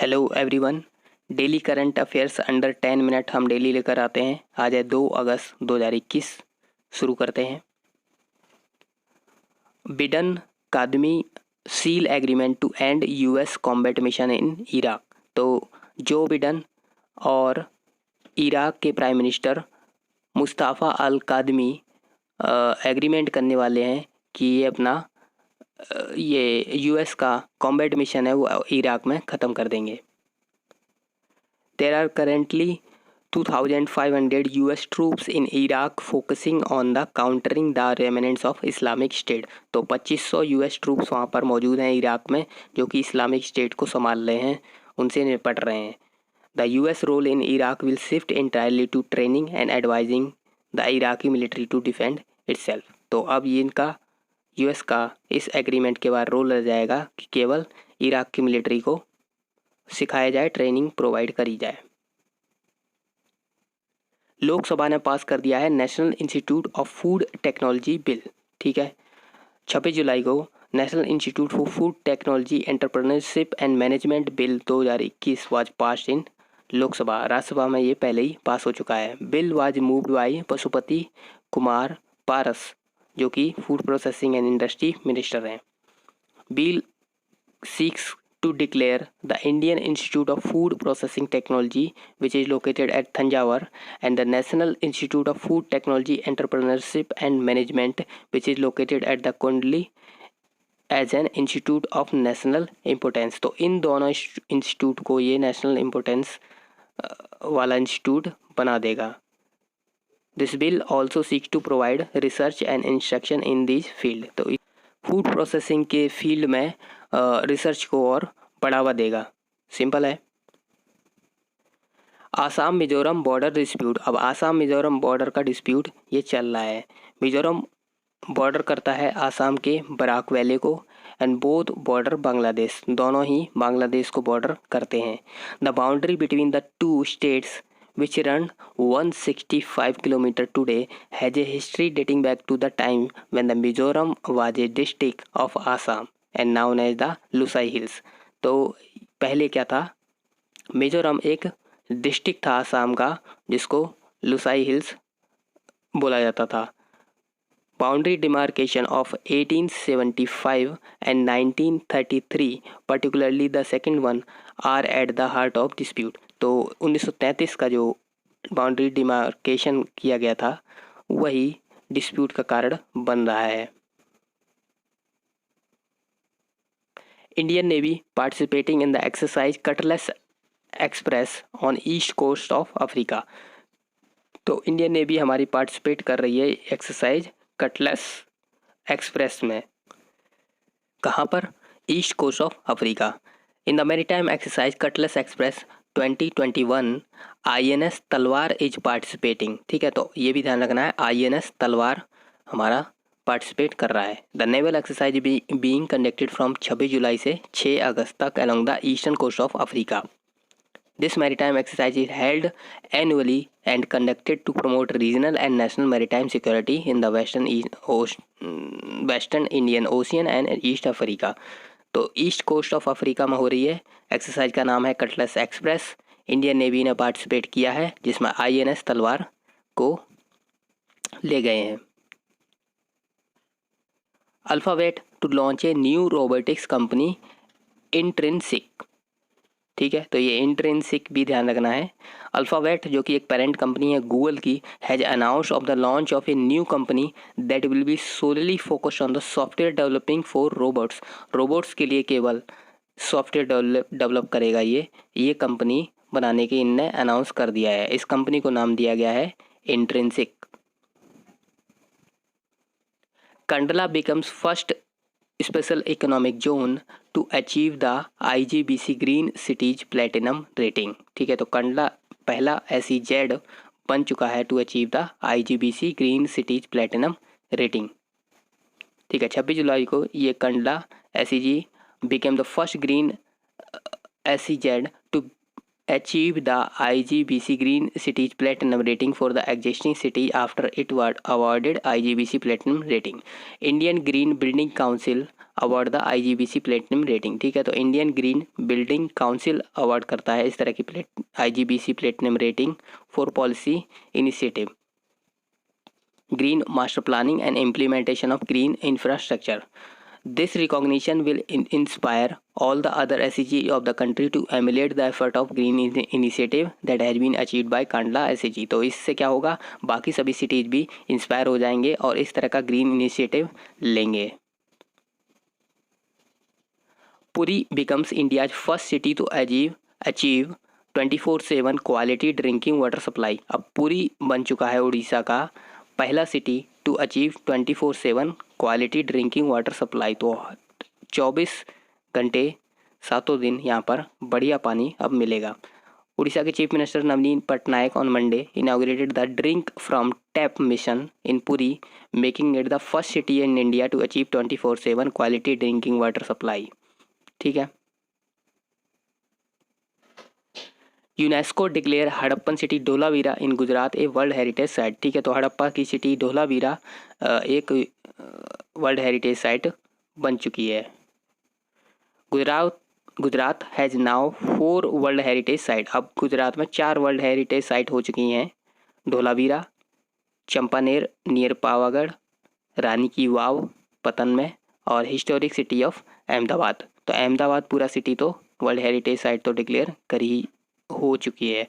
Hello everyone. Daily current affairs under 10 minute हम daily लेकर आते हैं। आज है 2 अगस्त 2021। शुरू करते हैं। Biden Kadhimi seal agreement to end US combat mission in Iraq. तो जो बिडन और इराक के prime minister Mustafa al Kadhimi agreement करने वाले हैं कि ये अपना ये यूएस का कॉम्बैट मिशन है वो इराक में ख़त्म कर देंगे। There are currently 2,500 US troops in Iraq focusing on the countering the remnants of Islamic State। तो 2500 US troops वहाँ पर मौजूद हैं इराक में, जो कि इस्लामिक स्टेट को संभाल रहे हैं, उनसे निपट रहे हैं। The US role in Iraq will shift entirely to training and advising the Iraqi military to defend itself। तो अब ये इनका यूएस का इस एग्रीमेंट के बाद रोल रह जाएगा कि केवल इराक की मिलिट्री को सिखाया जाए, ट्रेनिंग प्रोवाइड करी जाए। लोकसभा ने पास कर दिया है national institute of food technology bill. ठीक है, 26 जुलाई को national institute for food technology entrepreneurship and management bill 2021 was passed in Lok Sabha. Rajya Sabha में ये पहले ही पास हो चुका है। Bill was moved by Pashupati Kumar Paras, जो कि food processing and industry minister हैं। Bill seeks to declare the Indian Institute of Food Processing Technology, which is located at Thanjavur, and the National Institute of Food Technology Entrepreneurship and Management, which is located at the Kundli, as an institute of national importance। तो इन दोनों institute को ये national importance वाला institute बना देगा। This bill also seeks to provide research and instruction in this field. तो food processing के field में रिसर्च को और बढ़ावा देगा। सिंपल है। Assam Mizoram border dispute. अब आसाम मिजोरम बॉर्डर का डिस्प्यूट ये चल रहा है। मिजोरम बॉर्डर करता है आसाम के बराक वैली को, एंड बोथ बॉर्डर बांग्लादेश, दोनों ही बांग्लादेश को बॉर्डर करते हैं। The boundary between the two states which run 165 km today has a history dating back to the time when the Mizoram was a district of Assam and known as the Lusai Hills। तो पहले क्या था, मिजोरम एक district था आसाम का जिसको Lushai hills बोला जाता था। Boundary demarcation of 1875 and 1933 particularly the second one are at the heart of dispute। तो 1933 का जो बाउंड्री डिमार्केशन किया गया था वही डिस्प्यूट का कारण बन रहा है। Indian navy participating in the exercise cutlass express on east coast of Africa. तो इंडियन नेवी हमारी पार्टिसिपेट कर रही है एक्सरसाइज कटलेस एक्सप्रेस में। कहाँ पर? East coast of Africa. In the maritime exercise cutlass express 2021 INS Talwar is participating. ठीक है, तो ये भी ध्यान रखना है, INS तलवार हमारा पार्टिसिपेट कर रहा है। The naval exercise being conducted from 26 जुलाई से 6 अगस्त तक along the eastern coast of Africa. This maritime exercise is held annually and conducted to promote regional and national maritime security in the Western Indian Ocean and East Africa। तो east coast of Africa में हो रही है। Exercise का नाम है cutlass express. Indian navy ने participate किया है जिसमें INS तलवार को ले गए हैं। Alphabet to launch a new robotics company intrinsic. ठीक है, तो ये इंट्रिंसिक भी ध्यान रखना है। अल्फाबेट जो कि एक पेरेंट कंपनी है गूगल की, has announced of the launch of a new company that will be solely focused on the software developing for robots. Robots के लिए केवल सॉफ्टवेयर डेवलप करेगा ये कंपनी बनाने के इनने अनाउंस कर दिया है। इस कंपनी को नाम दिया गया है intrinsic. Kandla becomes first special economic zone to achieve the IGBC green cities platinum rating. ठीक है, तो कंडला पहला SEZ बन चुका है to achieve the IGBC green cities platinum rating. ठीक है, 26 जुलाई को ये Kandla SEZ became the first green SEZ to achieved the IGBC Green Cities Platinum rating for the existing city after it was awarded IGBC Platinum rating. Indian Green Building Council award the IGBC platinum rating. ठीक है, तो Indian green building council award करता है इस तरह की IGBC platinum rating for policy initiative, green master planning and implementation of green infrastructure. This recognition will inspire all the other SEG of the country to emulate the effort of green initiative that has been achieved by Kandla SEG. तो इससे क्या होगा, बाकी सभी cities भी inspire हो जाएंगे और इस तरह का ग्रीन इनिशिएटिव लेंगे. Puri becomes India's first city to achieve 24/7 quality drinking water supply. अब पुरी बन चुका है उड़ीसा का पहला city to achieve 24/7 quality drinking water supply. तो 24 घंटे 7 दिन यहाँ पर बढ़िया पानी अब मिलेगा. उड़ीसा के chief minister Naveen Patnaik on Monday inaugurated the drink from tap mission in Puri, making it the first city in India to achieve 24/7 quality drinking water supply. ठीक है. UNESCO declare Harappan city Dholavira in Gujarat a world heritage site. ठीक है, तो हड़प्पा की city Dholavira एक world heritage site बन चुकी है. Gujarat has now 4 world heritage site. अब गुजरात में 4 वर्ल्ड हेरिटेज साइट हो चुकी हैं. धोलावीरा, चंपानेर नियर पावागढ़, रानी की वाव पतन में और हिस्टोरिक सिटी ऑफ अहमदाबाद. तो अहमदाबाद पूरा सिटी तो वर्ल्ड हेरिटेज साइट तो डिक्लेयर करी हो चुकी है.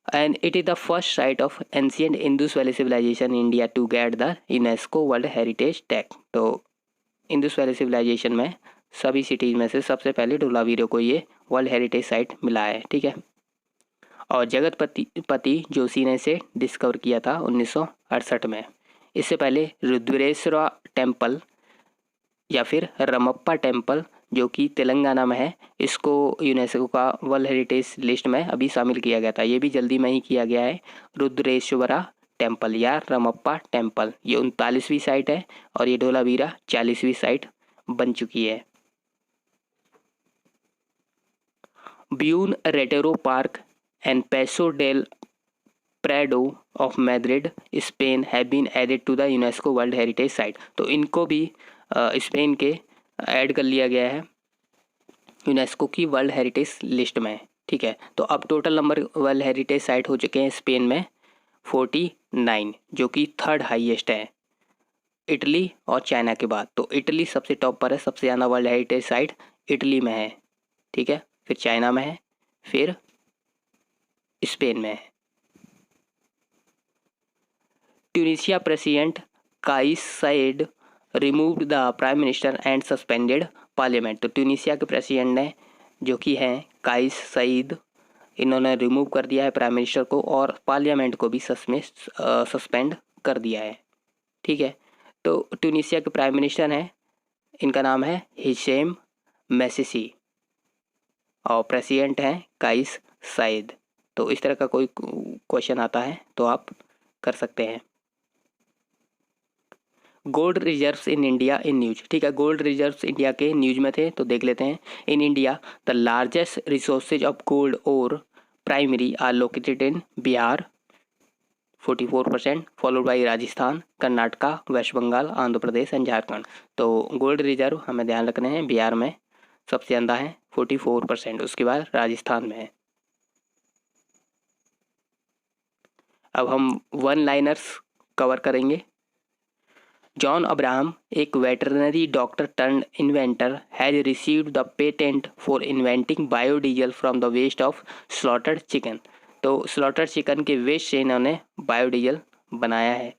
And it is the first site of ancient Indus valley civilisation in India to get the UNESCO world heritage tag. तो इंडस वैली सिविलाइजेशन में सभी सिटीज़ में से सबसे पहले धोलावीरा को ये वर्ल्ड हेरिटेज साइट मिला है. ठीक है, और जगतपति जोशी ने इसे डिस्कवर किया था 1968 में. इससे पहले रुद्रेश्वरा टेम्पल या फिर रमप्पा टेम्पल जो कि तेलंगाना में है, इसको यूनेस्को का वर्ल्ड हेरिटेज लिस्ट में अभी शामिल किया गया था. ये भी जल्दी में ही किया गया है. रुद्रेश्वरा टेम्पल या रमप्पा टेम्पल ये 39वीं साइट है और ये धोलावीरा 40वीं साइट बन चुकी है. Buen Retiro Park and Paseo del Prado of Madrid Spain have been added to the UNESCO world heritage site. तो इनको भी स्पेन के ऐड कर लिया गया है यूनेस्को की वर्ल्ड हेरिटेज लिस्ट में. ठीक है, तो अब total number world heritage site हो चुके हैं स्पेन में 49, जो कि 3rd हाईएस्ट है इटली और चाइना के बाद. तो इटली सबसे टॉप पर है, सबसे ज़्यादा वर्ल्ड हेरिटेज साइट इटली में है. ठीक है, फिर चाइना में है, फिर स्पेन में है. Tunisia president Kais Saied removed the prime minister and suspended parliament. तो ट्यूनीशिया के प्रेसिडेंट ने जो कि हैं काइस सईद, इन्होंने रिमूव कर दिया है प्राइम मिनिस्टर को और पार्लियामेंट को भी सस्पेंड कर दिया है. ठीक है, तो ट्यूनीशिया के प्राइम मिनिस्टर हैं, इनका नाम है हिशेम मैसिसी और प्रेसिडेंट हैं काइस सईद. तो इस तरह का कोई क्वेश्चन आता है तो आप कर सकते हैं. Gold reserves in India in news. ठीक है, गोल्ड रिजर्व्स इंडिया के न्यूज में थे तो देख लेते हैं. In India the largest resources of gold और primary are located in Bihar 44%, followed by Rajasthan, Karnataka, West Bengal, Andhra Pradesh and Jharkhand. तो गोल्ड रिजर्व हमें ध्यान रखने हैं, बिहार में सबसे ज़्यादा है 44%, उसके बाद राजस्थान में है. अब हम 1 लाइनर्स कवर करेंगे. जॉन अब्राहम, एक veterinary doctor turn inventor, has received the patent for inventing biodiesel from the waste of slaughtered chicken. तो स्लॉटर्ड चिकन के वेस्ट से इन्होंने बायोडीजल बनाया है.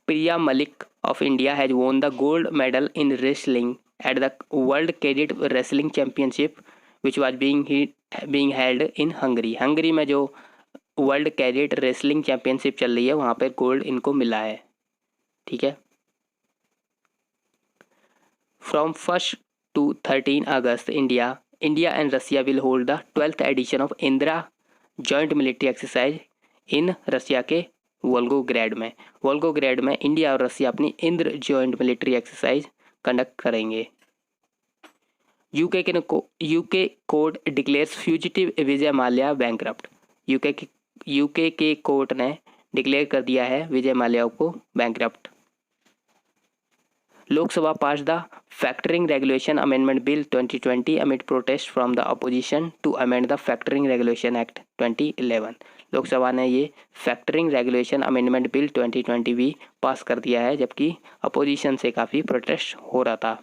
Priya Malik of India has won the gold medal in wrestling at the world cadet wrestling championship which was being held in Hungary. Hungary में जो world cadet wrestling championship चल रही है वहाँ पर गोल्ड इनको मिला है. ठीक है, from 1 to 13 August India and Russia will hold the 12th edition of Indira joint military exercise in Russia के वोल्गोग्रैड में. वोल्गोग्रैड में इंडिया और रसिया अपनी Indra joint military exercise conduct करेंगे. UK court declares fugitive Vijay Mallya bankrupt. UK के court ने declare कर दिया है विजय माल्या को bankrupt. Lok Sabha pass the factoring regulation amendment bill 2020 amid protest from the opposition to amend the factoring regulation act 2011। Lok Sabha ने ये फैक्टरिंग रेगुलेशन अमेंडमेंट बिल 2020 भी पास कर दिया है, जबकि अपोजिशन से काफ़ी प्रोटेस्ट हो रहा था।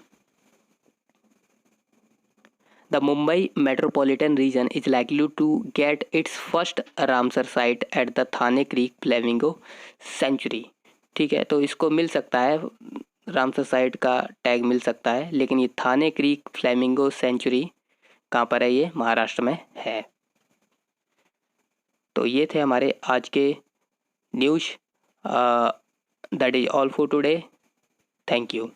The Mumbai metropolitan region is likely to get its first Ramsar site at the Thane Creek Flamingo Sanctuary। ठीक है, तो इसको मिल सकता है, रामसर साइट का टैग मिल सकता है, लेकिन ये थाने क्रीक फ्लेमिंगो सेंचुरी कहाँ पर है? ये महाराष्ट्र में है। तो ये थे हमारे आज के news. That is all for today. Thank you.